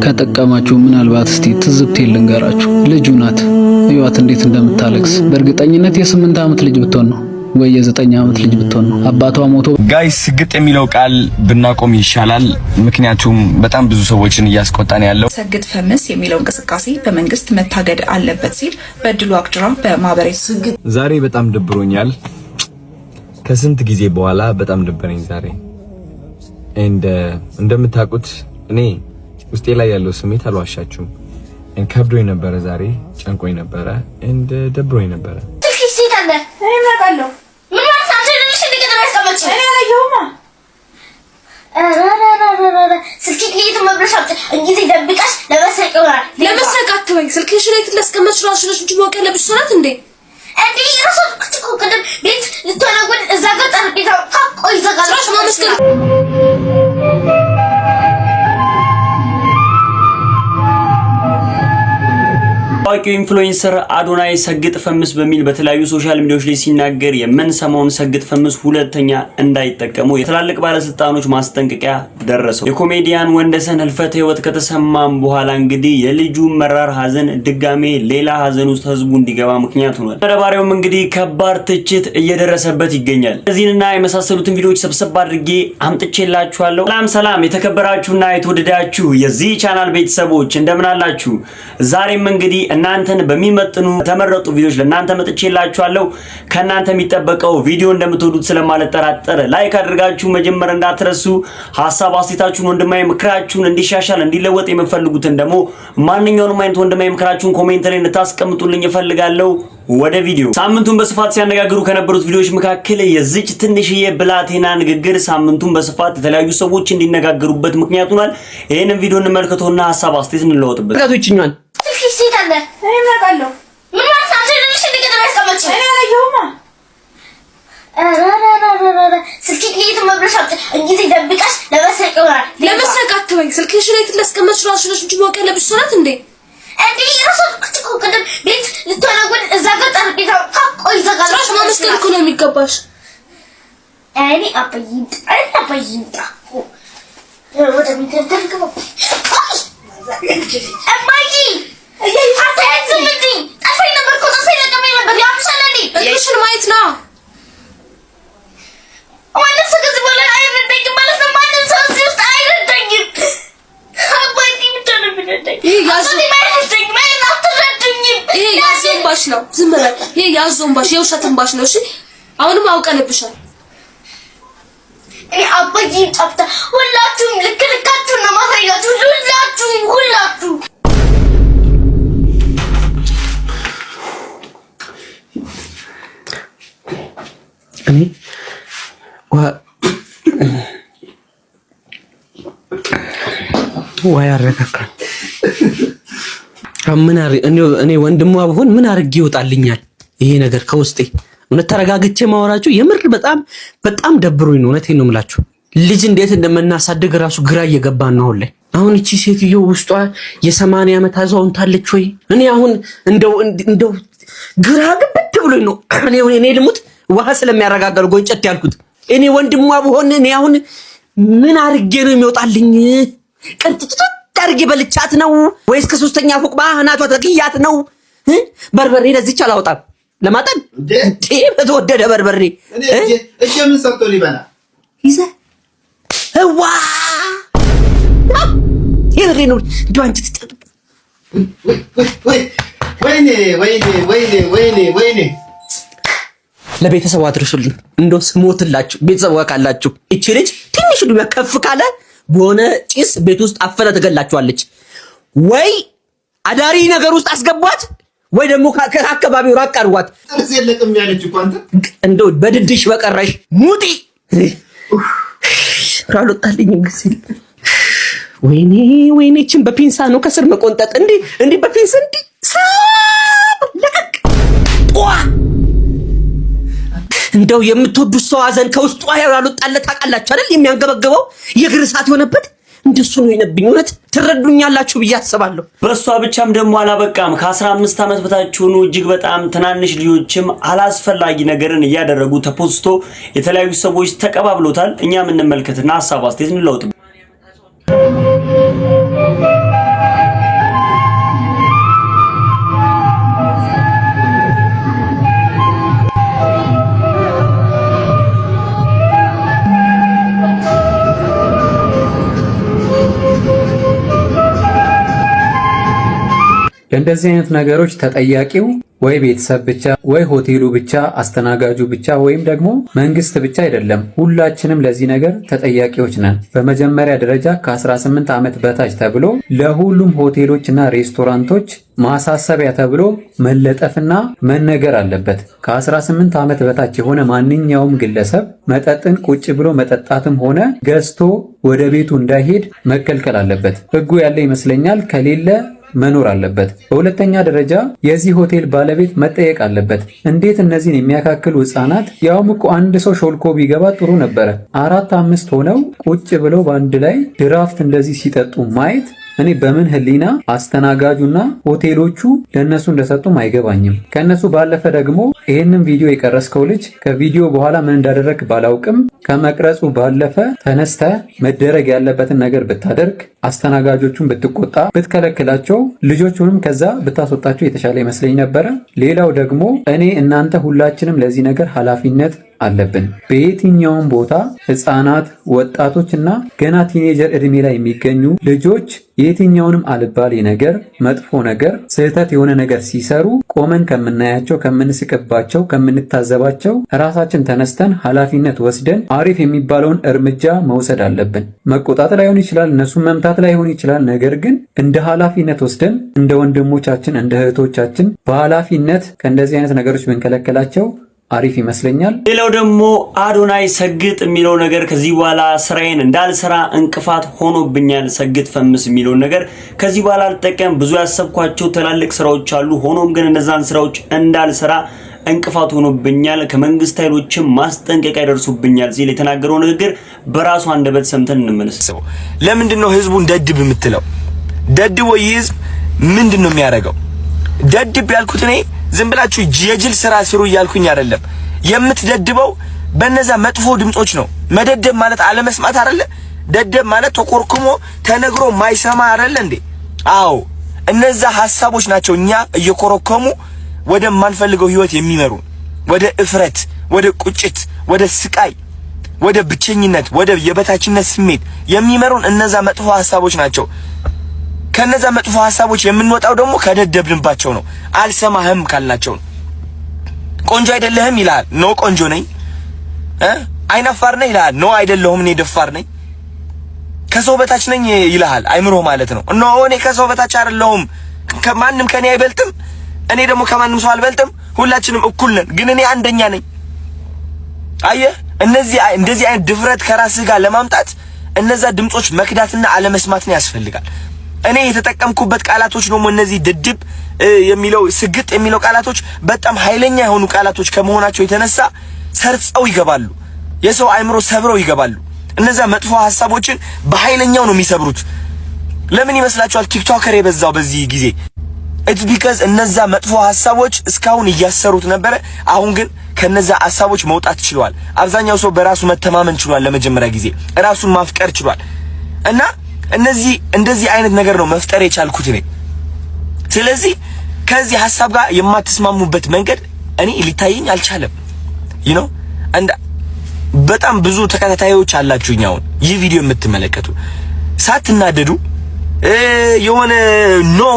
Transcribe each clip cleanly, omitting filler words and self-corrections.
ከጠቀማችሁ ምናልባት እስቲ ትዝብት ልንገራችሁ። ልጁ ናት ህይወት እንዴት እንደምታለቅስ በእርግጠኝነት የ8 ዓመት ልጅ ብትሆን ነው ወይ የ9 ዓመት ልጅ ብትሆን ነው አባቷ ሞቶ። ጋይስ ስግጥ የሚለው ቃል ብናቆም ይሻላል። ምክንያቱም በጣም ብዙ ሰዎችን እያስቆጣን ያለው። ሰግጥ ፈምስ የሚለው እንቅስቃሴ በመንግስት መታገድ አለበት ሲል በድሉ አቅጅራ በማህበራዊ ስግጥ ዛሬ በጣም ደብሮኛል። ከስንት ጊዜ በኋላ በጣም ደበረኝ ዛሬ። እንደምታውቁት እኔ ውስጤ ላይ ያለው ስሜት አልዋሻችሁም። ከብዶኝ ነበረ ዛሬ፣ ጨንቆኝ ነበረ፣ ደብሮኝ ነበረ። ታዋቂው ኢንፍሉዌንሰር አዶናይ ሰግጥ ፈምስ በሚል በተለያዩ ሶሻል ሚዲያዎች ላይ ሲናገር የምንሰማውን ሰግጥ ፈምስ ሁለተኛ እንዳይጠቀሙ የትላልቅ ባለስልጣኖች ማስጠንቀቂያ ደረሰው። የኮሜዲያን ወንደሰን ህልፈተ ህይወት ከተሰማም በኋላ እንግዲህ የልጁ መራር ሀዘን ድጋሜ ሌላ ሀዘን ውስጥ ህዝቡ እንዲገባ ምክንያት ሆኗል። ተደባሪውም እንግዲህ ከባድ ትችት እየደረሰበት ይገኛል። እዚህንና የመሳሰሉትን ቪዲዮዎች ሰብሰብ አድርጌ አምጥቼላችኋለሁ። ሰላም የተከበራችሁና የተወደዳችሁ የዚህ ቻናል ቤተሰቦች እንደምን አላችሁ? ዛሬም እንግዲህ እናንተን በሚመጥኑ ተመረጡ ቪዲዮዎች ለእናንተ መጥቼላችኋለሁ። ከእናንተ የሚጠበቀው ቪዲዮ እንደምትወዱት ስለማልጠራጠር ላይክ አድርጋችሁ መጀመር እንዳትረሱ። ሐሳብ አስተያየታችሁን፣ ወንድማዊ ምክራችሁን እንዲሻሻል እንዲለወጥ የምትፈልጉትን ደግሞ ማንኛውንም አይነት ወንድማዊ ምክራችሁን ኮሜንት ላይ እንድታስቀምጡልኝ እፈልጋለሁ። ወደ ቪዲዮ። ሳምንቱን በስፋት ሲያነጋግሩ ከነበሩት ቪዲዮዎች መካከል የዚች ትንሽዬ ብላቴና ንግግር ሳምንቱን በስፋት የተለያዩ ሰዎች እንዲነጋገሩበት ምክንያት ሆኗል። ይሄንን ቪዲዮ እንመልከተውና ሐሳብ አስተያየት እንለወጥበት። ጋቶችኛል ሲት አለ እኔ ማቃለሁ ምን ማለት ነው? ልጅ እንዴት ነው ያስቀመጥሽ? እኔ አላየሁማ። ስልክ ከየት መብረሻት እንዴት ይደብቃሽ? ለመስረቅ ይሆናል። ለመስረቅ አትበይ። ስልክሽ ላይ ትለስቀመጥሽ ራስሽ ነሽ እንጂ ማወቅ ያለብሽ ሰዓት እንዴ እንዴ ራሱ ክትኮ ከደም ቤት ልትወናወድ እዛ ጋር ጠርቄታ ታቆይ ዘጋላ ራስ ማመስገን እኮ ነው የሚገባሽ። እኔ አባይንጣ ወደ ሚደርደር ገባ እማዬ አታያዝምልኝ። ጠፋኝ ነበር እኮ ጠፋኝ ነበር ያምሻለኝ እሺን ማየት ነው ማለት ከዚህ በኋላ አይረዳኝም ማለት ነው። ማንም ሰው እዚህ ውስጥ አይረዳኝም። አባዬ ብቻ ነው የሚረዳኝ። ይሄ ያዞንባሽ ነው። ዝም በል። ይሄ ያዞንባሽ የውሸትንባሽ ነው። እሺ አሁንም አውቀንብሻል። እኔ አባዬ ጠፍታ ሁላችሁም ልክልካችሁ ነው ማሳያችሁ። ሁላችሁ ወይ አረጋጋኝ። እኔ ወንድሟ ብሆን ምን አርጌ ይወጣልኛል ይሄ ነገር ከውስጤ። እውነት ተረጋግቼ ማወራችሁ የምር በጣም ደብሮኝ ነው። እውነቴን ነው የምላችሁ። ልጅ እንዴት እንደምናሳድግ ራሱ ግራ እየገባን ነው ላይ። አሁን እቺ ሴትዮ ውስጧ የ80 ዓመት አዛውንታለች ወይ? እኔ አሁን እንደው ግራ ግብት ብሎኝ ነው። እኔ ልሙት ውሃ ስለሚያረጋጋል ጎንጨት ያልኩት። እኔ ወንድሟ ብሆን እኔ አሁን ምን አርጌ ነው የሚወጣልኝ? ቅርጥጥጥ አርጌ በልቻት ነው ወይስ ከሶስተኛ ፎቅ ባናቷ ተቅያት ነው? በርበሬ ለዚች አላወጣም ለማጠን እንዴ በተወደደ በርበሬ እጄ ምን ሰጥቶ ሊበላ ይዘ ህዋ ይሄ ነው ዱንት ትጠጥ ወይኔ ለቤተሰቡ አድርሱልኝ። እንደው ስሞትላችሁ ቤተሰቡ ካላችሁ እቺ ልጅ ትንሽ ዱባ ከፍ ካለ በሆነ ጭስ ቤት ውስጥ አፈለ ተገላችኋለች። ወይ አዳሪ ነገር ውስጥ አስገቧት ወይ ደግሞ ከአካባቢው ራቅ አድርጓት። ጥርስ የለቅም ያለች እኮ አንተ እንደው በድድሽ በቀረሽ ሙጢ ካልወጣልኝ ግሲል ወይኔ እቺን በፒንሳ ነው ከስር መቆንጠጥ እንዴ በፒንሳ እንዴ ለቀቅ ጧ እንደው የምትወዱት ሰው አዘን ከውስጡ ያልወጣለት ታውቃላችሁ አይደል? የሚያንገበግበው የእግር እሳት የሆነበት እንደሱ ነው የነብኝ። እውነት ትረዱኛላችሁ ብዬ አስባለሁ። በሷ ብቻም ደግሞ አላበቃም። ከ15 ዓመት በታች ሆኑ እጅግ በጣም ትናንሽ ልጆችም አላስፈላጊ ነገርን እያደረጉ ተፖስቶ የተለያዩ ሰዎች ተቀባብሎታል። እኛም እንመልከትና ሐሳብ አስተያየት እንለውጥ። ለእንደዚህ አይነት ነገሮች ተጠያቂው ወይ ቤተሰብ ብቻ ወይ ሆቴሉ ብቻ አስተናጋጁ ብቻ ወይም ደግሞ መንግስት ብቻ አይደለም። ሁላችንም ለዚህ ነገር ተጠያቂዎች ነን። በመጀመሪያ ደረጃ ከ18 ዓመት በታች ተብሎ ለሁሉም ሆቴሎችና ሬስቶራንቶች ማሳሰቢያ ተብሎ መለጠፍና መነገር አለበት። ከ18 ዓመት በታች የሆነ ማንኛውም ግለሰብ መጠጥን ቁጭ ብሎ መጠጣትም ሆነ ገዝቶ ወደ ቤቱ እንዳይሄድ መከልከል አለበት። ህጉ ያለ ይመስለኛል። ከሌለ መኖር አለበት። በሁለተኛ ደረጃ የዚህ ሆቴል ባለቤት መጠየቅ አለበት። እንዴት እነዚህን የሚያካክሉ ህፃናት ያውም እኮ አንድ ሰው ሾልኮ ቢገባ ጥሩ ነበረ። 4-5 ሆነው ቁጭ ብለው በአንድ ላይ ድራፍት እንደዚህ ሲጠጡ ማየት እኔ በምን ህሊና አስተናጋጁና ሆቴሎቹ ለነሱ እንደሰጡም አይገባኝም። ከነሱ ባለፈ ደግሞ ይሄንን ቪዲዮ የቀረስከው ልጅ ከቪዲዮ በኋላ ምን እንዳደረግ ባላውቅም ከመቅረጹ ባለፈ ተነስተ መደረግ ያለበትን ነገር ብታደርግ፣ አስተናጋጆቹን ብትቆጣ፣ ብትከለክላቸው፣ ልጆቹንም ከዛ ብታስወጣቸው የተሻለ ይመስለኝ ነበረ። ሌላው ደግሞ እኔ እናንተ ሁላችንም ለዚህ ነገር ኃላፊነት አለብን። በየትኛውም ቦታ ህፃናት፣ ወጣቶች እና ገና ቲኔጀር እድሜ ላይ የሚገኙ ልጆች የትኛውንም አልባሌ ነገር፣ መጥፎ ነገር፣ ስህተት የሆነ ነገር ሲሰሩ ቆመን ከምናያቸው፣ ከምንስቅባቸው፣ ከምንታዘባቸው ራሳችን ተነስተን ኃላፊነት ወስደን አሪፍ የሚባለውን እርምጃ መውሰድ አለብን። መቆጣት ላይሆን ይችላል፣ እነሱን መምታት ላይሆን ይችላል። ነገር ግን እንደ ኃላፊነት ወስደን እንደ ወንድሞቻችን እንደ እህቶቻችን በኃላፊነት ከእንደዚህ አይነት ነገሮች ብንከለከላቸው አሪፍ ይመስለኛል። ሌላው ደግሞ አዶናይ ሰግጥ የሚለው ነገር ከዚህ በኋላ ስራዬን እንዳልሰራ እንቅፋት ሆኖብኛል። ሰግጥ ፈምስ የሚለው ነገር ከዚህ በኋላ አልጠቀም። ብዙ ያሰብኳቸው ትላልቅ ስራዎች አሉ። ሆኖም ግን እነዛን ስራዎች እንዳልሰራ እንቅፋት ሆኖብኛል። ከመንግስት ኃይሎችም ማስጠንቀቂያ ደርሶብኛል ሲል የተናገረው ንግግር በራሱ አንደበት ሰምተን እንመለስ። ለምንድን ነው ህዝቡን ደድብ የምትለው? ደድቦ ይህ ህዝብ ምንድን ነው የሚያደርገው? ደድብ ያልኩት እኔ ዝም ብላችሁ የጅል ስራ ስሩ እያልኩኝ አይደለም። የምትደድበው በነዛ መጥፎ ድምጾች ነው። መደደብ ማለት አለመስማት አይደለ? ደደብ ማለት ተቆርኩሞ ተነግሮ ማይሰማ አይደለ እንዴ? አዎ እነዛ ሐሳቦች ናቸው እኛ እየኮረኮሙ ወደ ማንፈልገው ህይወት የሚመሩ፣ ወደ እፍረት፣ ወደ ቁጭት፣ ወደ ስቃይ፣ ወደ ብቸኝነት፣ ወደ የበታችነት ስሜት የሚመሩን እነዛ መጥፎ ሐሳቦች ናቸው። ከነዛ መጥፎ ሐሳቦች የምንወጣው ደግሞ ከደደብንባቸው ነው። አልሰማህም ካልናቸው ነው። ቆንጆ አይደለህም ይላል። ኖ ቆንጆ ነኝ። አይናፋር ነኝ ይላል። ኖ አይደለሁም እኔ ደፋር ነኝ። ከሰው በታች ነኝ ይላል። አይምሮ ማለት ነው። ኖ እኔ ከሰው በታች አይደለሁም። ከማንም ከኔ አይበልጥም። እኔ ደግሞ ከማንም ሰው አልበልጥም። ሁላችንም እኩል ነን። ግን እኔ አንደኛ ነኝ። አየህ፣ እንደዚህ አይነት ድፍረት ከራስህ ጋር ለማምጣት እነዛ ድምጾች መክዳትና አለመስማት ነው ያስፈልጋል። እኔ የተጠቀምኩበት ቃላቶች ደግሞ እነዚህ ድድብ የሚለው ስግጥ የሚለው ቃላቶች በጣም ኃይለኛ የሆኑ ቃላቶች ከመሆናቸው የተነሳ ሰርጸው ይገባሉ። የሰው አይምሮ ሰብረው ይገባሉ። እነዛ መጥፎ ሐሳቦችን በኃይለኛው ነው የሚሰብሩት። ለምን ይመስላችኋል ቲክቶከር የበዛው በዚህ ጊዜ? it's because እነዛ መጥፎ ሐሳቦች እስካሁን እያሰሩት ነበረ። አሁን ግን ከነዛ ሐሳቦች መውጣት ችሏል። አብዛኛው ሰው በራሱ መተማመን ችሏል። ለመጀመሪያ ጊዜ ራሱን ማፍቀር ችሏል። እና እንደዚህ አይነት ነገር ነው መፍጠር የቻልኩት እኔ። ስለዚህ ከዚህ ሐሳብ ጋር የማትስማሙበት መንገድ እኔ ሊታየኝ አልቻለም። እንደ በጣም ብዙ ተከታታዮች አላችሁኝ አሁን ይህ ቪዲዮ የምትመለከቱ ሳትናደዱ የሆነ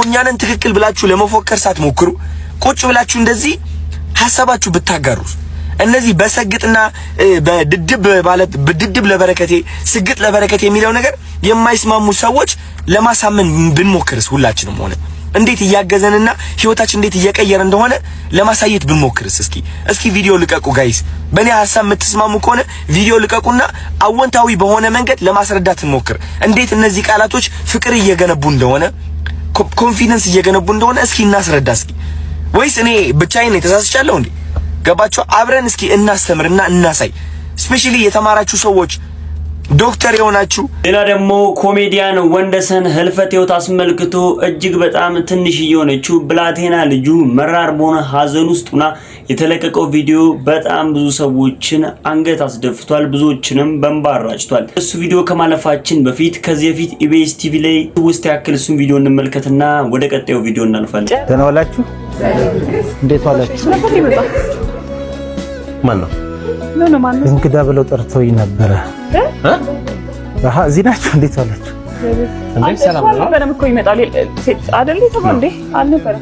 እኛንን ትክክል ብላችሁ ለመፎከር ሳትሞክሩ ቁጭ ብላችሁ እንደዚህ ሐሳባችሁ ብታጋሩ እነዚህ በሰግጥና በድድብ ለበረከቴ ስግጥ ለበረከቴ የሚለው ነገር የማይስማሙ ሰዎች ለማሳመን ብንሞክርስ ሁላችንም ሆነ እንዴት እያገዘንና ህይወታችን እንዴት እየቀየረ እንደሆነ ለማሳየት ብንሞክርስ? እስኪ ቪዲዮ ልቀቁ ጋይስ። በእኔ ሐሳብ የምትስማሙ ከሆነ ቪዲዮ ልቀቁና አወንታዊ በሆነ መንገድ ለማስረዳት እንሞክር። እንዴት እነዚህ ቃላቶች ፍቅር እየገነቡ እንደሆነ ኮንፊደንስ እየገነቡ እንደሆነ እስኪ እናስረዳ። ወይስ እኔ ብቻዬን ተሳስቻለሁ እንዴ? ገባችሁ? አብረን እስኪ እናስተምርና እናሳይ። ስፔሻሊ የተማራችሁ ሰዎች ዶክተር የሆናችሁ። ሌላ ደግሞ ኮሜዲያን ወንደሰን ህልፈት ህይወት አስመልክቶ እጅግ በጣም ትንሽ የሆነችው ብላቴና ልጁ መራር በሆነ ሀዘን ውስጥ ሆና የተለቀቀው ቪዲዮ በጣም ብዙ ሰዎችን አንገት አስደፍቷል፣ ብዙዎችንም በእንባ አራጭቷል። እሱ ቪዲዮ ከማለፋችን በፊት ከዚህ በፊት ኢቢኤስ ቲቪ ላይ ውስጥ ያክል እሱን ቪዲዮ እንመልከትና ወደ ቀጣዩ ቪዲዮ እናልፋለን። ደህና ዋላችሁ? እንዴት ዋላችሁ? ማን ነው? እንግዳ ብለው ጠርተውኝ ነበረ። እዚህ ናችሁ? እንዴት ዋላችሁ? እንዴ ሰላም ነው? በደም እኮ ይመጣል አይደል? ተባለ እንዴ አልነበረ?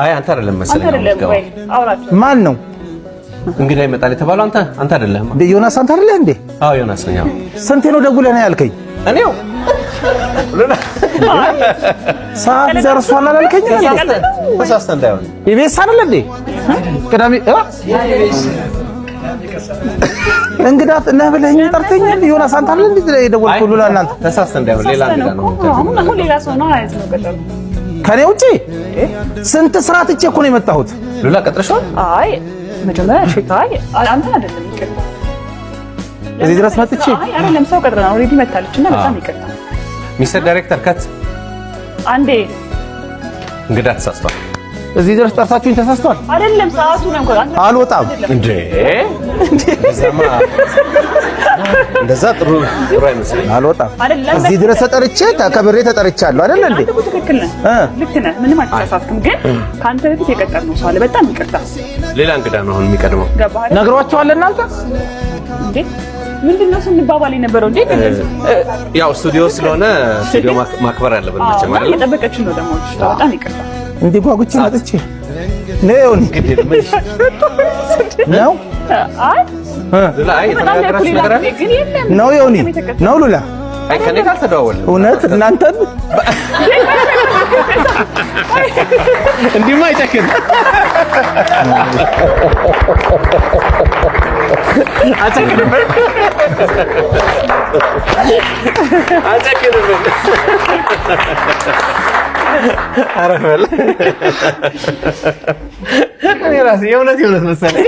አይ አንተ አይደለም መሰለኝ። ማን ነው እንግዳ ይመጣል የተባለው? አንተ አይደለም እንዴ? ዮናስ አንተ አይደለህ እንዴ? አዎ ዮናስ ነኝ። አዎ ስንቴ ነው ደውለህ ነው ያልከኝ? እኔው ሰዓት ደርሷል አላልከኝም? ተሳስተህ እንዳይሆን ኢቢኤስ አይደል እንዴ? ቅዳሜ እንግዳ ነህ ብለኸኝ ጠርተኛል። ዮናስ አንተ አይደል እንዴ የደወልኩት? ሉላ እናንተ ተሳስተህ እንዳይሆን ሌላ እንግዳ ነው። አሁን ሌላ ሰው ነው አይዝ ነው ቀጠሮ ከኔ ውጪ ስንት ስራ ትቼ እኮ ነው የመጣሁት። ሉላ ቀጥረሻል? አይ መጀመሪያ ሽታይ አንተ አይደለም ይቅር እዚህ ድረስ መጥቼ አይ አይደለም ሰው ቀጥረና ኦሬዲ መታለችና በጣም ይቅርታ ሚስተር ዳይሬክተር ከት አንዴ እንግዳ ተሳስቷል። እዚህ ድረስ ጠርታችሁኝ ተሳስቷል አይደለም ሰዓቱ ነው እንኳን አልወጣም እንዴ ሰማ እንደዛ ጥሩ አይመስልም። አልወጣም እዚህ ድረስ ተጠርቼ ተከብሬ ተጠርቻለሁ አይደል እንዴ? ትክክል ነህ ልክ ነህ ምንም አትሳሳትም። ግን ካንተ በፊት የቀጠርነው ሰው አለ በጣም ይቅርታ ሌላ እንግዳ ነው አሁን የሚቀድመው። ነግሯቸዋል እናንተ እንዴ ምንድነው ስንባባል የነበረው እንዴ? ያው ስቱዲዮ ስለሆነ ስቱዲዮ ማክበር አለብን መቼም አይደል? እየጠበቀችን ነው ደግሞ በጣም ይቅርታ እንዴ ጓጉቼ መጥቼ ነው እንግዲህ ነው አይ ሉላ የተናገራችሁ ነገር አለ ነው ዮኒ ነው ሉላ አይ ከኔ ጋር ተደዋወልን እውነት እናንተን እንዲማ አይተከን አጨክንበት አረፈል እኔ ራሴ የእውነት መሰለኝ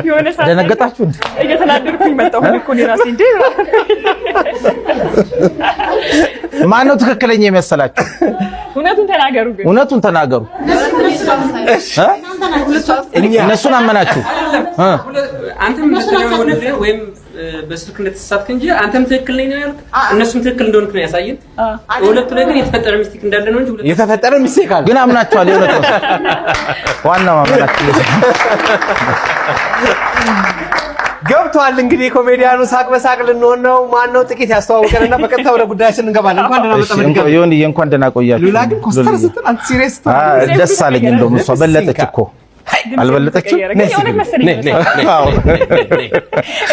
የሆነ ሰዓት ደነገጣችሁ እየተናደድኩኝ መጣሁ እኮ እኔ ራሴ እንዴ ማን ነው ትክክለኛ የመሰላችሁ? እውነቱን ተናገሩ እነሱን አመናችሁ አንተም እንደተደወለልህ ወይም በስልክ እንደተሳሳትክ እንጂ አንተም ትክክል ነኝ ነው ያልክ እነሱም ትክክል እንደሆንክ ነው ያሳየን። ሁለቱ ላይ ግን የተፈጠረ ሚስቴክ እንዳለ ነው እንጂ የተፈጠረ ሚስቴክ አለ ግን አምናችኋል። የእውነት ነው ዋናው አምናችሁ ገብቷል። እንግዲህ ኮሜዲያኑ ሳቅ በሳቅ ልንሆን ነው። ማን ነው ጥቂት ያስተዋውቀንና በቀጥታ ወደ ጉዳያችን እንገባለን። እንኳን ደህና መጣህ ዮኒ እንኳን ደህና ቆያችሁ። ሉላ ግን ኮስተር ስትል አንተ ሲሪየስ ደስ አለኝ። እንደውም እሷ በለጠች እኮ አልበለጠችም?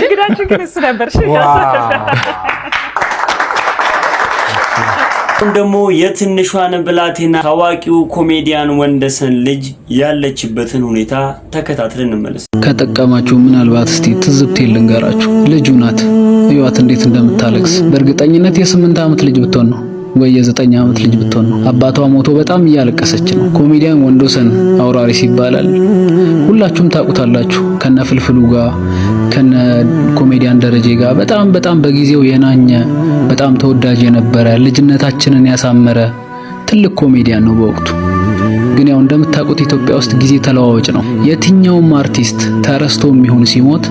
እንግዳችን ግን እሱ ነበር። አሁን ደግሞ የትንሿን ብላቴና ታዋቂው ኮሜዲያን ወንደሰን ልጅ ያለችበትን ሁኔታ ተከታትለን እንመለስ። ከጠቀማችሁ ምናልባት እስቲ ትዝብት ልንገራችሁ። ልጁ ናት እዩዋት እንዴት እንደምታለቅስ። በእርግጠኝነት የ8 ዓመት ልጅ ብትሆን ነው ወይ የ9 ዓመት ልጅ ብትሆን ነው። አባቷ ሞቶ በጣም እያለቀሰች ነው። ኮሜዲያን ወንዶሰን አውራሪስ ይባላል። ሁላችሁም ታውቁታላችሁ። ከነ ፍልፍሉ ጋር ከነ ኮሜዲያን ደረጀ ጋር በጣም በጊዜው የናኘ በጣም ተወዳጅ የነበረ ልጅነታችንን ያሳመረ ትልቅ ኮሜዲያን ነው በወቅቱ። ግን ያው እንደምታውቁት ኢትዮጵያ ውስጥ ጊዜ ተለዋዋጭ ነው። የትኛውም አርቲስት ተረስቶ የሚሆን ሲሞት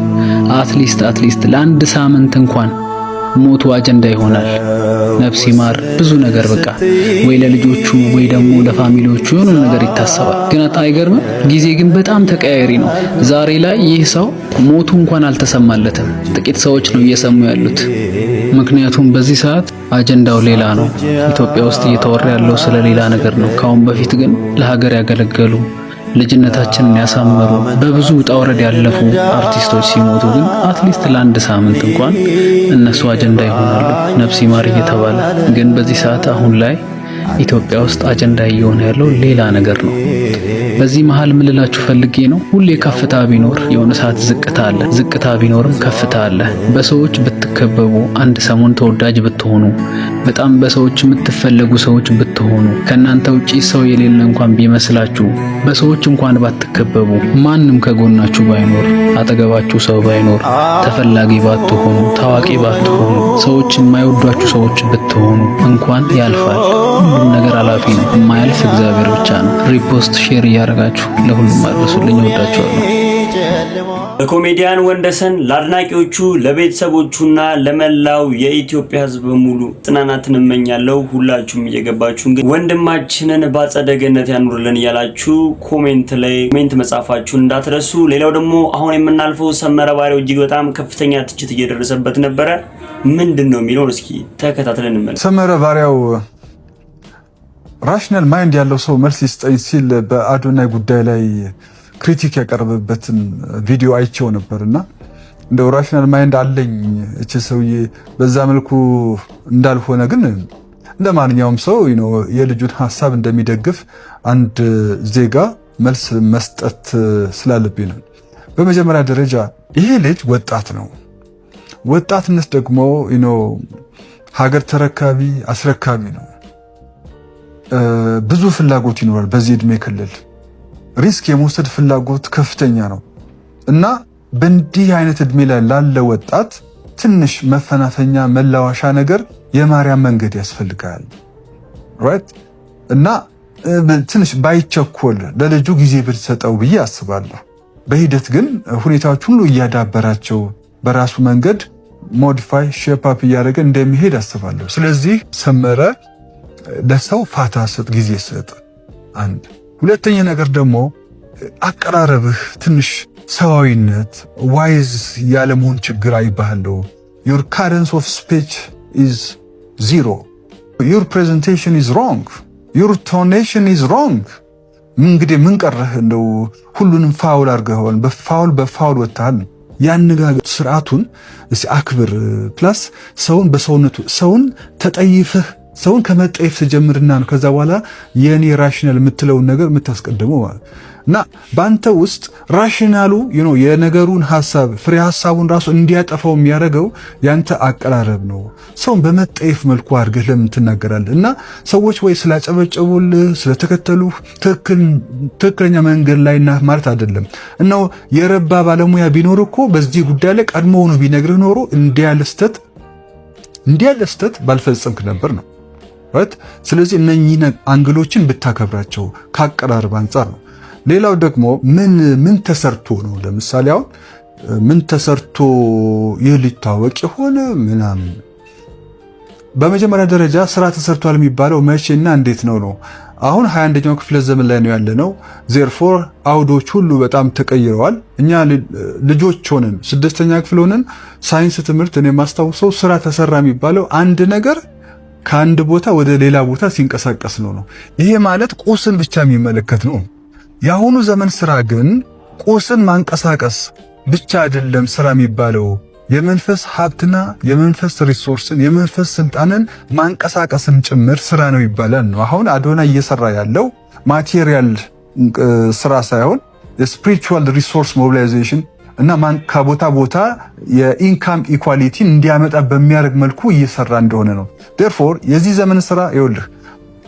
አትሊስት ለአንድ ሳምንት እንኳን ሞቱ አጀንዳ ይሆናል። ነፍስ ይማር ብዙ ነገር በቃ ወይ ለልጆቹ ወይ ደግሞ ለፋሚሊዎቹ የሆነ ነገር ይታሰባል። ግን አይገርምም? ጊዜ ግን በጣም ተቀያያሪ ነው። ዛሬ ላይ ይህ ሰው ሞቱ እንኳን አልተሰማለትም። ጥቂት ሰዎች ነው እየሰሙ ያሉት። ምክንያቱም በዚህ ሰዓት አጀንዳው ሌላ ነው። ኢትዮጵያ ውስጥ እየተወራ ያለው ስለ ሌላ ነገር ነው። ካሁን በፊት ግን ለሀገር ያገለገሉ ልጅነታችንን ያሳመሩ በብዙ ውጣ ውረድ ያለፉ አርቲስቶች ሲሞቱ ግን አትሊስት ለአንድ ሳምንት እንኳን እነሱ አጀንዳ ይሆናሉ፣ ነፍስ ይማር እየተባለ። ግን በዚህ ሰዓት አሁን ላይ ኢትዮጵያ ውስጥ አጀንዳ እየሆነ ያለው ሌላ ነገር ነው። በዚህ መሃል ምን ልላችሁ ፈልጌ ነው፣ ሁሌ ከፍታ ቢኖር የሆነ ሰዓት ዝቅታ አለ፣ ዝቅታ ቢኖርም ከፍታ አለ። በሰዎች ብትከበቡ፣ አንድ ሰሞን ተወዳጅ ብትሆኑ፣ በጣም በሰዎች የምትፈለጉ ሰዎች ብትሆኑ፣ ከናንተ ውጪ ሰው የሌለ እንኳን ቢመስላችሁ፣ በሰዎች እንኳን ባትከበቡ፣ ማንም ከጎናችሁ ባይኖር፣ አጠገባችሁ ሰው ባይኖር፣ ተፈላጊ ባትሆኑ፣ ታዋቂ ባትሆኑ፣ ሰዎች የማይወዷችሁ ሰዎች ብትሆኑ እንኳን ያልፋል። ሁሉም ነገር አላፊ ነው። የማያልፍ እግዚአብሔር ብቻ ነው። ሪፖስት ሼር እያደረጋችሁ ለሁሉም አድርሱልኝ። ወዳችኋለሁ። ለኮሜዲያን ወንደሰን ለአድናቂዎቹ፣ ለቤተሰቦቹና ለመላው የኢትዮጵያ ሕዝብ በሙሉ ጽናናትን እመኛለሁ። ሁላችሁም እየገባችሁ እንግዲህ ወንድማችንን በአጸደ ገነት ያኑርልን እያላችሁ ኮሜንት መጻፋችሁን እንዳትረሱ። ሌላው ደግሞ አሁን የምናልፈው ሰመረ ባሪያው እጅግ በጣም ከፍተኛ ትችት እየደረሰበት ነበረ። ምንድነው የሚለውን እስኪ ተከታትለን እንመለስ። ሰመረ ባሪያው ራሽናል ማይንድ ያለው ሰው መልስ ይስጠኝ ሲል በአዶናይ ጉዳይ ላይ ክሪቲክ ያቀረበበትን ቪዲዮ አይቼው ነበርና እንደው ራሽናል ማይንድ አለኝ እቺ ሰውዬ በዛ መልኩ እንዳልሆነ ግን እንደማንኛውም ሰው የልጁን ሐሳብ እንደሚደግፍ አንድ ዜጋ መልስ መስጠት ስላለብኝ ነው። በመጀመሪያ ደረጃ ይሄ ልጅ ወጣት ነው። ወጣትነት ደግሞ ሀገር ተረካቢ አስረካቢ ነው። ብዙ ፍላጎት ይኖራል። በዚህ እድሜ ክልል ሪስክ የመውሰድ ፍላጎት ከፍተኛ ነው እና በእንዲህ አይነት እድሜ ላይ ላለ ወጣት ትንሽ መፈናፈኛ መላዋሻ ነገር የማርያም መንገድ ያስፈልጋል ራይት እና ትንሽ ባይቸኮል ለልጁ ጊዜ ብትሰጠው ብዬ አስባለሁ። በሂደት ግን ሁኔታዎች ሁሉ እያዳበራቸው በራሱ መንገድ ሞዲፋይ ሼፕ አፕ እያደረገ እንደሚሄድ አስባለሁ። ስለዚህ ሰመረ ለሰው ፋታ ስጥ፣ ጊዜ ስጥ። አንድ ሁለተኛ ነገር ደግሞ አቀራረብህ ትንሽ ሰዋዊነት ዋይዝ ያለመሆን ችግር አይባለው። your cadence of speech is zero, your presentation is wrong, your tonation is wrong። እንግዲህ ምን ቀረህ? እንደው ሁሉንም ፋውል አድርገዋል። በፋውል ወጣል። ያነጋገር ስርዓቱን አክብር። ፕላስ ሰውን በሰውነቱ ሰውን ተጠይፈህ ሰውን ከመጠየፍ ተጀምርና ነው ከዛ በኋላ የኔ ራሽናል የምትለውን ነገር የምታስቀድመው ማለት እና ባንተ ውስጥ ራሽናሉ የነገሩን ሐሳብ ፍሬ ሐሳቡን ራሱ እንዲያጠፋው የሚያደርገው ያንተ አቀራረብ ነው። ሰውን በመጠየፍ መልኩ አድርገህ ለምን ትናገራለህ? እና ሰዎች ወይ ስላጨበጨቡልህ ስለተከተሉህ ትክክለኛ መንገድ ላይ እና ማለት አይደለም። እና የረባ ባለሙያ ቢኖር እኮ በዚህ ጉዳይ ላይ ቀድሞውኑ ቢነግርህ ኖሮ እንዲያለ ስተት ባልፈጸምክ ነበር ነው right። ስለዚህ እነኚህ አንግሎችን ብታከብራቸው ካቀራረብ አንፃር ነው። ሌላው ደግሞ ምን ተሰርቶ ነው? ለምሳሌ አሁን ምን ተሰርቶ ይህ ሊታወቅ የሆነ ምናምን። በመጀመሪያ ደረጃ ስራ ተሰርቷል የሚባለው መቼና እንዴት ነው? አሁን 21ኛው ክፍለ ዘመን ላይ ነው ያለነው። ዜርፎር አውዶች ሁሉ በጣም ተቀይረዋል። እኛ ልጆች ሆነን 6ኛ ክፍል ሆነን ሳይንስ ትምህርት እኔ ማስታውሰው ስራ ተሰራ የሚባለው አንድ ነገር ከአንድ ቦታ ወደ ሌላ ቦታ ሲንቀሳቀስ ነው። ይሄ ማለት ቁስን ብቻ የሚመለከት ነው። የአሁኑ ዘመን ስራ ግን ቁስን ማንቀሳቀስ ብቻ አይደለም ስራ የሚባለው፣ የመንፈስ ሀብትና የመንፈስ ሪሶርስን የመንፈስ ስልጣንን ማንቀሳቀስን ጭምር ስራ ነው ይባላል ነው። አሁን አዶናይ እየሰራ ያለው ማቴሪያል ስራ ሳይሆን የስፒሪቹዋል ሪሶርስ ሞቢላይዜሽን እና ከቦታ ቦታ የኢንካም ኢኳሊቲን እንዲያመጣ በሚያደርግ መልኩ እየሰራ እንደሆነ ነው። ዴርፎር የዚህ ዘመን ስራ ይኸውልህ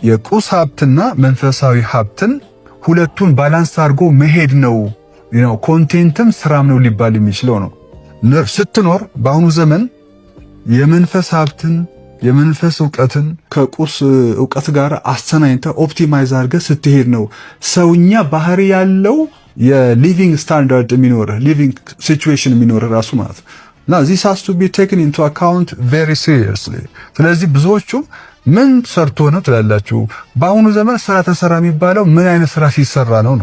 የቁስ ሀብትና መንፈሳዊ ሀብትን ሁለቱን ባላንስ አድርጎ መሄድ ነው። ኮንቴንትም ስራም ነው ሊባል የሚችለው ነው። ስትኖር በአሁኑ ዘመን የመንፈስ ሀብትን የመንፈስ ዕውቀትን ከቁስ ዕውቀት ጋር አስተናኝተህ ኦፕቲማይዝ አድርገህ ስትሄድ ነው ሰውኛ ባህሪ ያለው የሊቪንግ ስታንዳርድ የሚኖርህ ሊቪንግ ሲቹዌሽን የሚኖርህ ራሱ ማለት ነው። እና this has to be taken into account very seriously። ስለዚህ ብዙዎቹ ምን ሰርቶ ነው ትላላችሁ? በአሁኑ ዘመን ስራ ተሰራ የሚባለው ምን አይነት ስራ ሲሰራ ነው?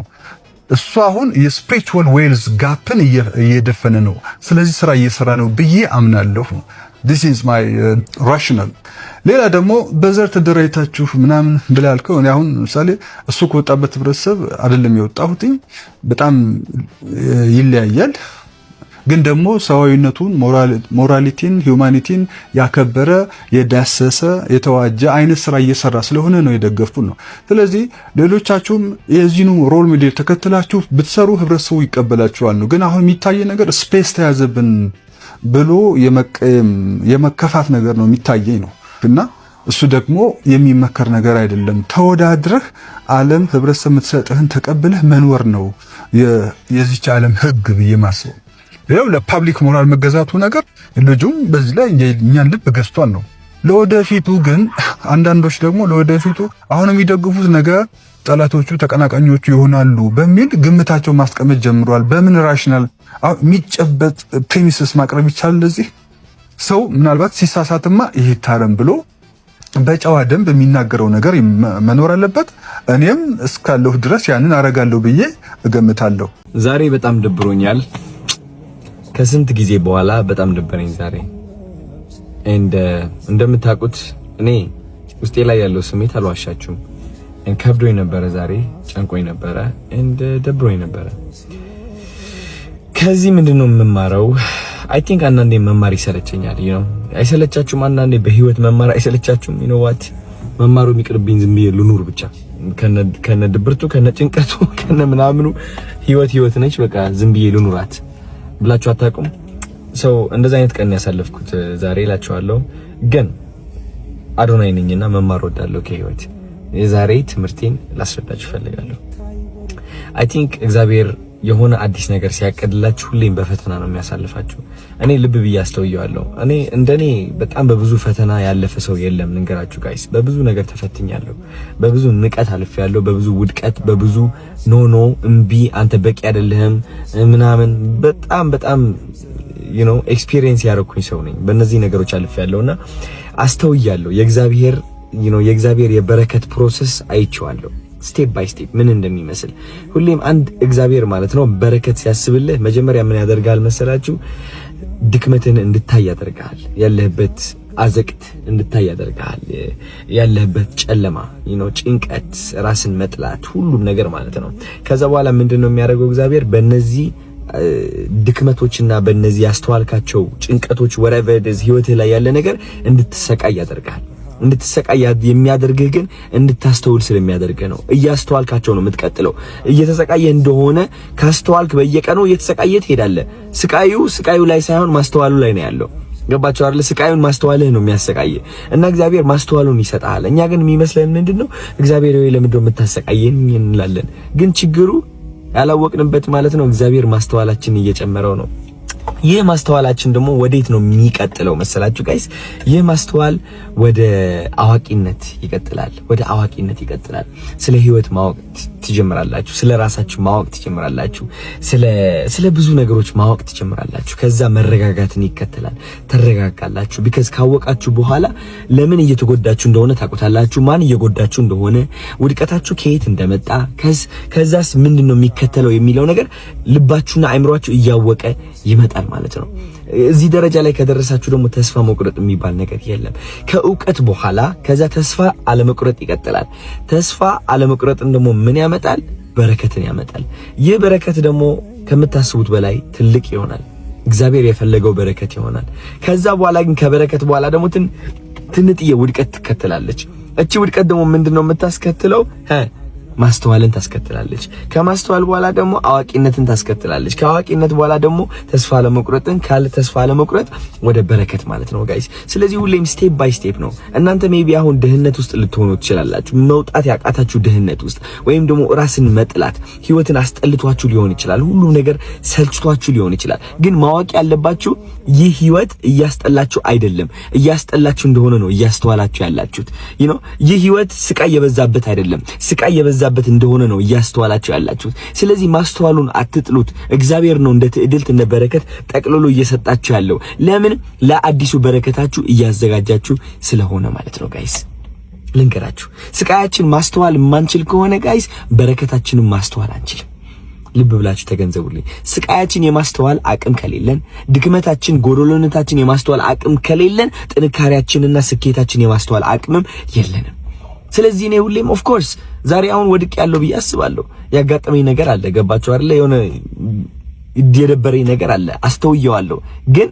እሱ አሁን የስፒሪቹዋል ዌልዝ ጋፕን እየደፈነ ነው። ስለዚህ ስራ እየሰራ ነው ብዬ አምናለሁ። this is my rational። ሌላ ደግሞ በዘር ተደራጅታችሁ ምናምን ብላልከው እኔ አሁን ምሳሌ እሱ ከወጣበት ህብረተሰብ አይደለም የወጣሁት፣ በጣም ይለያያል። ግን ደግሞ ሰዋዊነቱን ሞራሊቲን ሂዩማኒቲን ያከበረ የዳሰሰ የተዋጀ አይነት ስራ እየሰራ ስለሆነ ነው የደገፍኩት ነው። ስለዚህ ሌሎቻችሁም የዚህኑ ሮል ሞዴል ተከትላችሁ ብትሰሩ ህብረተሰቡ ይቀበላችኋል ነው። ግን አሁን የሚታየ ነገር ስፔስ ተያዘብን ብሎ የመከፋት ነገር ነው የሚታየኝ ነው። እና እሱ ደግሞ የሚመከር ነገር አይደለም። ተወዳድረህ ዓለም ህብረተሰብ የምትሰጥህን ተቀብለህ መኖር ነው የዚች ዓለም ህግ ብዬ ማስበው። ይኸው ለፓብሊክ ሞራል መገዛቱ ነገር ልጁም በዚህ ላይ እኛን ልብ ገዝቷል ነው። ለወደፊቱ ግን አንዳንዶች ደግሞ ለወደፊቱ አሁን የሚደግፉት ነገር ጠላቶቹ ተቀናቃኞቹ ይሆናሉ በሚል ግምታቸው ማስቀመጥ ጀምሯል። በምን ራሽናል የሚጨበጥ ፕሪሚስስ ማቅረብ ይቻላል? ለዚህ ሰው ምናልባት ሲሳሳትማ ይሄ ታረም ብሎ በጨዋ ደንብ የሚናገረው ነገር መኖር አለበት። እኔም እስካለሁ ድረስ ያንን አረጋለሁ ብዬ እገምታለሁ። ዛሬ በጣም ደብሮኛል። ከስንት ጊዜ በኋላ በጣም ደበረኝ ዛሬ። እንደምታውቁት እኔ ውስጤ ላይ ያለው ስሜት አልዋሻችሁም ከብዶኝ ነበረ፣ ዛሬ ጨንቆኝ ነበረ፣ ደብሮኝ ነበረ። ከዚህ ምንድነው የምማረው? አይ ቲንክ አንዳንዴ መማር ይሰለቸኛል። አይሰለቻችሁም? አንዳንዴ በህይወት መማር አይሰለቻችሁም? ዋት መማሩ የሚቅርብኝ ዝም ብዬ ልኑር ብቻ ከነ ድብርቱ ከነ ጭንቀቱ ከነ ምናምኑ ህይወት ነች፣ በቃ ዝም ብዬ ልኑራት ብላችሁ አታውቁም? ሰው እንደዛ አይነት ቀን ያሳለፍኩት ዛሬ እላችኋለሁ። ግን አዶናይ ነኝና መማር ወዳለሁ ከህይወት። የዛሬ ትምህርቴን ላስረዳችሁ ፈልጋለሁ። አይ ቲንክ እግዚአብሔር የሆነ አዲስ ነገር ሲያቀድላችሁ ሁሌም በፈተና ነው የሚያሳልፋችሁ። እኔ ልብ ብዬ አስተውየዋለሁ። እኔ እንደኔ በጣም በብዙ ፈተና ያለፈ ሰው የለም። ልንገራችሁ ጋይስ፣ በብዙ ነገር ተፈትኛለሁ። በብዙ ንቀት አልፌያለሁ፣ በብዙ ውድቀት፣ በብዙ ኖ እምቢ፣ አንተ በቂ አይደለህም ምናምን በጣም ኤክስፒሪየንስ ያደረኩኝ ሰው ነኝ። በእነዚህ ነገሮች አልፌያለሁና አስተውያለሁ። የእግዚአብሔር የበረከት ፕሮሰስ አይቼዋለሁ። ስቴፕ ባይ ስቴፕ ምን እንደሚመስል ሁሌም አንድ እግዚአብሔር ማለት ነው በረከት ሲያስብልህ መጀመሪያ ምን ያደርጋል መሰላችሁ? ድክመትን እንድታይ ያደርጋል። ያለህበት አዘቅት እንድታይ ያደርጋል። ያለህበት ጨለማ ጭንቀት፣ ራስን መጥላት፣ ሁሉም ነገር ማለት ነው። ከዛ በኋላ ምንድነው የሚያደርገው እግዚአብሔር? በእነዚህ ድክመቶችና በእነዚህ ያስተዋልካቸው ጭንቀቶች whatever it is ህይወትህ ላይ ያለ ነገር እንድትሰቃይ ያደርጋል። እንድትሰቃይ የሚያደርግህ ግን እንድታስተውል ስለሚያደርግህ ነው። እያስተዋልካቸው ነው የምትቀጥለው። እየተሰቃየህ እንደሆነ ካስተዋልክ በየቀኑ እየተሰቃየህ ትሄዳለህ። ስቃዩ ላይ ሳይሆን ማስተዋሉ ላይ ነው ያለው። ገባችሁ አይደል? ስቃዩን ማስተዋልህ ነው የሚያሰቃየህ እና እግዚአብሔር ማስተዋሉን ይሰጣል። እኛ ግን የሚመስለን ምንድነው? እግዚአብሔር ወይ ለምንድነው የምታሰቃየኝ እንላለን። ግን ችግሩ ያላወቅንበት ማለት ነው እግዚአብሔር ማስተዋላችንን እየጨመረው ነው። ይህ ማስተዋላችን ደግሞ ወዴት ነው የሚቀጥለው መሰላችሁ ጋይስ? ይህ ማስተዋል ወደ አዋቂነት ይቀጥላል። ስለ ህይወት ማወቅ ትጀምራላችሁ። ስለ ራሳችሁ ማወቅ ትጀምራላችሁ። ስለ ብዙ ነገሮች ማወቅ ትጀምራላችሁ። ከዛ መረጋጋትን ይከተላል። ተረጋጋላችሁ። ቢካዝ ካወቃችሁ በኋላ ለምን እየተጎዳችሁ እንደሆነ ታውቁታላችሁ። ማን እየጎዳችሁ እንደሆነ፣ ውድቀታችሁ ከየት እንደመጣ፣ ከዛስ ምንድነው የሚከተለው የሚለው ነገር ልባችሁና አእምሯችሁ እያወቀ ይመጣል ማለት ነው። እዚህ ደረጃ ላይ ከደረሳችሁ ደግሞ ተስፋ መቁረጥ የሚባል ነገር የለም። ከእውቀት በኋላ ከዛ ተስፋ አለመቁረጥ ይቀጥላል። ተስፋ አለመቁረጥን ደግሞ ምን ያመጣል? በረከትን ያመጣል። ይህ በረከት ደግሞ ከምታስቡት በላይ ትልቅ ይሆናል። እግዚአብሔር የፈለገው በረከት ይሆናል። ከዛ በኋላ ግን ከበረከት በኋላ ደግሞ ትንጥዬ ውድቀት ትከተላለች። እቺ ውድቀት ደግሞ ምንድነው የምታስከትለው? ማስተዋልን ታስከትላለች። ከማስተዋል በኋላ ደግሞ አዋቂነትን ታስከትላለች። ከአዋቂነት በኋላ ደግሞ ተስፋ ለመቁረጥን፣ ካለ ተስፋ ለመቁረጥ ወደ በረከት ማለት ነው ጋይስ። ስለዚህ ሁሌም ስቴፕ ባይ ስቴፕ ነው። እናንተ ሜቢ አሁን ድህነት ውስጥ ልትሆኑ ትችላላችሁ። መውጣት ያቃታችሁ ድህነት ውስጥ፣ ወይም ደግሞ ራስን መጥላት፣ ህይወትን አስጠልቷችሁ ሊሆን ይችላል። ሁሉም ነገር ሰልችቷችሁ ሊሆን ይችላል። ግን ማወቅ ያለባችሁ ይህ ህይወት እያስጠላችሁ አይደለም። እያስጠላችሁ እንደሆነ ነው እያስተዋላችሁ ያላችሁት። ይህ ህይወት ስቃይ የበዛበት አይደለም። ስቃይ የበዛበት እንደሆነ ነው እያስተዋላችሁ ያላችሁት። ስለዚህ ማስተዋሉን አትጥሉት። እግዚአብሔር ነው እንደ ትዕድልት እንደ በረከት ጠቅልሎ እየሰጣችሁ ያለው። ለምን? ለአዲሱ በረከታችሁ እያዘጋጃችሁ ስለሆነ ማለት ነው ጋይስ። ልንገራችሁ፣ ስቃያችን ማስተዋል ማንችል ከሆነ ጋይስ በረከታችንን ማስተዋል አንችልም። ልብ ብላችሁ ተገንዘቡልኝ። ስቃያችን የማስተዋል አቅም ከሌለን፣ ድክመታችን ጎዶሎነታችን የማስተዋል አቅም ከሌለን፣ ጥንካሬያችንና ስኬታችን የማስተዋል አቅምም የለንም። ስለዚህ እኔ ሁሌም ኦፍ ኮርስ ዛሬ አሁን ወድቅ ያለው ብዬ አስባለሁ። ያጋጠመኝ ነገር አለ። ገባችሁ አይደለ? የሆነ የደበረኝ ነገር አለ። አስተውየዋለሁ። ግን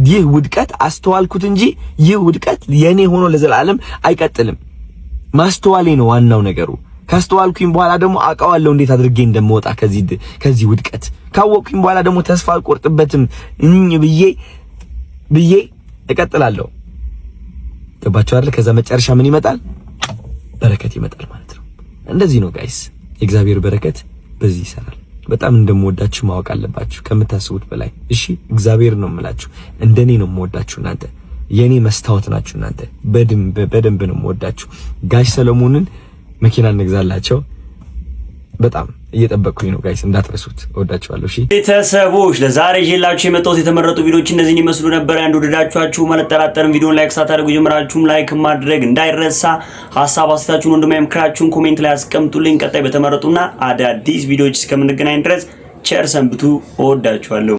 ይህ ውድቀት አስተዋልኩት እንጂ ይህ ውድቀት የኔ ሆኖ ለዘላለም አይቀጥልም። ማስተዋሌ ነው ዋናው ነገሩ። ካስተዋልኩኝ በኋላ ደግሞ አውቀዋለሁ እንዴት አድርጌ እንደምወጣ ከዚህ ውድቀት። ካወቅኩኝ በኋላ ደግሞ ተስፋ አልቆርጥበትም ብዬ እቀጥላለሁ። ገባችሁ አይደል? ከዛ መጨረሻ ምን ይመጣል? በረከት ይመጣል ማለት ነው። እንደዚህ ነው ጋይስ። የእግዚአብሔር በረከት በዚህ ይሰራል። በጣም እንደምወዳችሁ ማወቅ አለባችሁ ከምታስቡት በላይ። እሺ፣ እግዚአብሔር ነው የምላችሁ። እንደኔ ነው የምወዳችሁ እናንተ። የኔ መስታወት ናችሁ እናንተ። በደንብ ነው የምወዳችሁ። ጋሽ ሰለሞንን መኪና እንግዛላቸው። በጣም እየጠበቅኩኝ ነው ጋይስ፣ እንዳትረሱት። እወዳችኋለሁ። እሺ ቤተሰቦች፣ ለዛሬ ይዤላችሁ የመጣሁት የተመረጡ ቪዲዮዎች እነዚህን ይመስሉ ነበር። እንደወደዳችኋችሁ አልጠራጠርም። ቪዲዮን ላይክ ሳታደርጉ ጀምራችሁም ላይክ ማድረግ እንዳይረሳ። ሀሳብ አስተያየታችሁን ወንድማይ ምክራችሁን ኮሜንት ላይ አስቀምጡልኝ። ቀጣይ በተመረጡና አዳዲስ ቪዲዮዎች እስከምንገናኝ ድረስ ቸር ሰንብቱ። እወዳችኋለሁ።